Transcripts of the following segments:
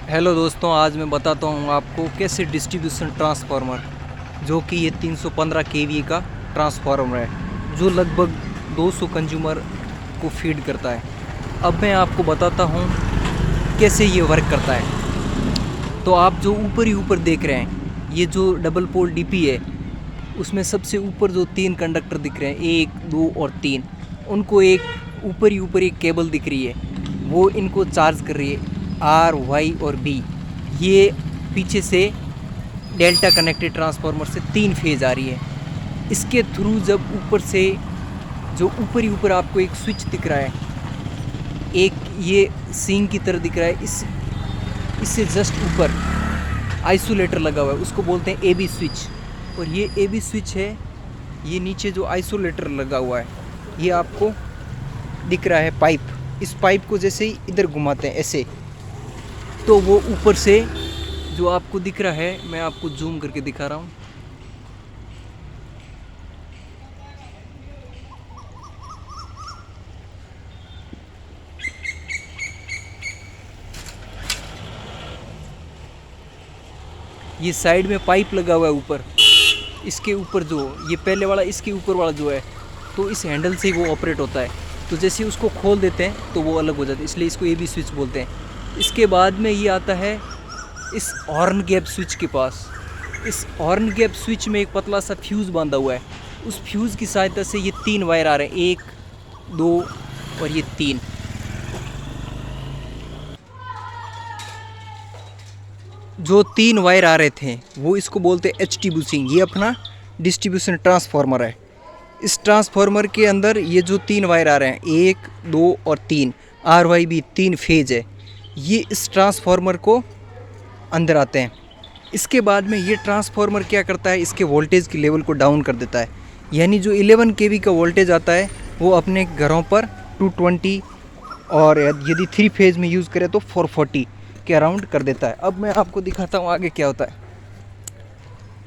Hello दोस्तों, आज मैं बताता हूँ आपको कैसे डिस्ट्रीब्यूशन ट्रांसफार्मर, जो कि ये 315 केवी का ट्रांसफार्मर है जो लगभग 200 कंज्यूमर को फीड करता है। अब मैं आपको बताता हूँ कैसे ये वर्क करता है। तो आप जो ऊपर ही ऊपर देख रहे हैं, ये जो डबल पोल डीपी है, उसमें सबसे ऊपर जो 3 कंडक्टर दिख रहे हैं, 1, 2 और 3, उनको एक ऊपर ही ऊपर एक केबल दिख रही है, वो इनको चार्ज कर रही है। आर, वाई और बी, ये पीछे से डेल्टा कनेक्टेड ट्रांसफार्मर से 3 फेज आ रही है। इसके थ्रू जब ऊपर से जो ऊपर ही ऊपर आपको एक स्विच दिख रहा है, एक ये सिंक की तरह दिख रहा है, इससे जस्ट ऊपर आइसोलेटर लगा हुआ है, उसको बोलते हैं एबी स्विच। और ये एबी स्विच है, ये नीचे जो आइसोलेटर लगा हुआ है, ये आपको दिख रहा है पाइप। इस पाइप को जैसे ही इधर घुमाते हैं ऐसे, तो वो ऊपर से जो आपको दिख रहा है, मैं आपको जूम करके दिखा रहा हूँ। ये साइड में पाइप लगा हुआ है ऊपर, इसके ऊपर जो ये पहले वाला, इसके ऊपर वाला जो है, तो इस हैंडल से ही वो ऑपरेट होता है। तो जैसे उसको खोल देते हैं तो वो अलग हो जाता है, इसलिए इसको एबी स्विच बोलते हैं। इसके बाद में ये आता है इस हॉर्न गैप स्विच के पास। इस हॉर्न गैप स्विच में एक पतला सा फ्यूज़ बांधा हुआ है, उस फ्यूज़ की सहायता से ये 3 वायर आ रहे हैं, 1, 2 और ये 3। जो 3 वायर आ रहे थे वो इसको बोलते हैं डिस्ट्रीब्यूसिंग। ये अपना डिस्ट्रीब्यूशन ट्रांसफार्मर है। इस ट्रांसफार्मर के अंदर ये जो 3 वायर आ रहे हैं, 1, 2 और 3, आर वाई बी 3 फेज है, ये इस ट्रांसफार्मर को अंदर आते हैं। इसके बाद में ये ट्रांसफार्मर क्या करता है, इसके वोल्टेज की लेवल को डाउन कर देता है। यानी जो 11 केवी का वोल्टेज आता है वो अपने घरों पर 220 और यदि 3 फेज में यूज़ करें तो 440 के अराउंड कर देता है। अब मैं आपको दिखाता हूँ आगे क्या होता है।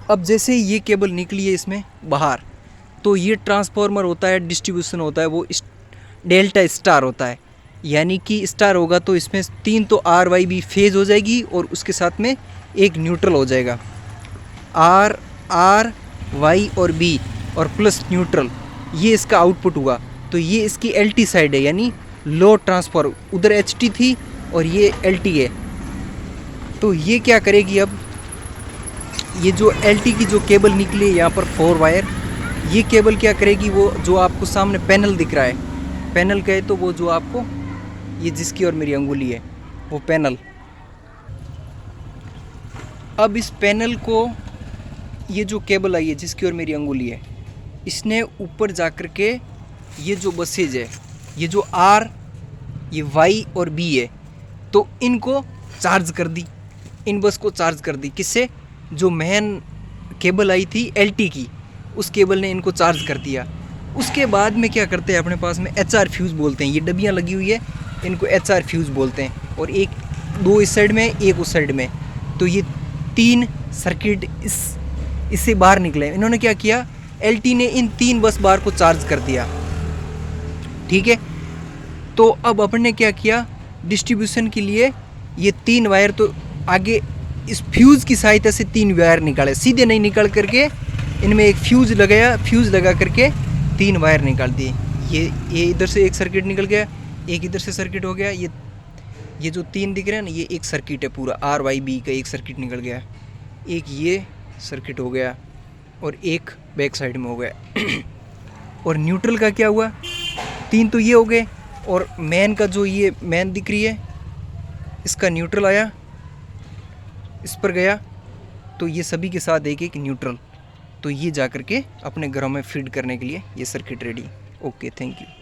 अब जैसे ही ये केबल निकली है इसमें बाहर, तो ये ट्रांसफार्मर होता है, डिस्ट्रीब्यूशन होता है, वो डेल्टा स्टार होता है। यानी कि स्टार होगा तो इसमें 3 तो आर वाई बी फेज हो जाएगी और उसके साथ में एक न्यूट्रल हो जाएगा। आर वाई और बी और प्लस न्यूट्रल, ये इसका आउटपुट हुआ। तो ये इसकी एलटी साइड है, यानी लो ट्रांसफर। उधर एचटी थी और ये एलटी है। तो ये क्या करेगी, अब ये जो एलटी की जो केबल निकली है यहाँ पर 4 वायर, ये केबल क्या करेगी, वो जो आपको सामने पैनल दिख रहा है, पैनल कहे तो वो जो आपको ये जिसकी और मेरी अंगुली है वो पैनल। अब इस पैनल को ये जो केबल आई है जिसकी और मेरी अंगुली है, इसने ऊपर जा कर के ये जो बसेज है, ये जो आर, ये वाई और बी है, तो इनको चार्ज कर दी, इन बस को चार्ज कर दी। किससे? जो मेन केबल आई थी एलटी की, उस केबल ने इनको चार्ज कर दिया। उसके बाद में क्या करते हैं, अपने पास में एचआर फ्यूज़ बोलते हैं, ये डबियाँ लगी हुई है, इनको एचआर फ्यूज़ बोलते हैं। और 2 इस साइड में, 1 उस साइड में, तो ये 3 सर्किट इससे बाहर निकले। इन्होंने क्या किया, एलटी ने इन 3 बस बार को चार्ज कर दिया। ठीक है, तो अब अपने क्या किया, डिस्ट्रीब्यूशन के लिए ये 3 वायर तो आगे इस फ्यूज़ की सहायता से 3 वायर निकाले, सीधे नहीं निकाल करके इनमें एक फ्यूज़ लगाया, फ्यूज़ लगा करके 3 वायर निकाल दिए। ये इधर से एक सर्किट निकल गया, एक इधर से सर्किट हो गया। ये जो 3 दिख रहे हैं ना, ये एक सर्किट है पूरा, आर वाई बी का एक सर्किट निकल गया, एक ये सर्किट हो गया और एक बैक साइड में हो गया। और न्यूट्रल का क्या हुआ, 3 तो ये हो गए, और मैन का जो ये मैन दिख रही है, इसका न्यूट्रल आया, इस पर गया, तो ये सभी के साथ एक एक न्यूट्रल। तो ये जा कर के अपने घरों में फीड करने के लिए ये circuit ready. Okay, thank you.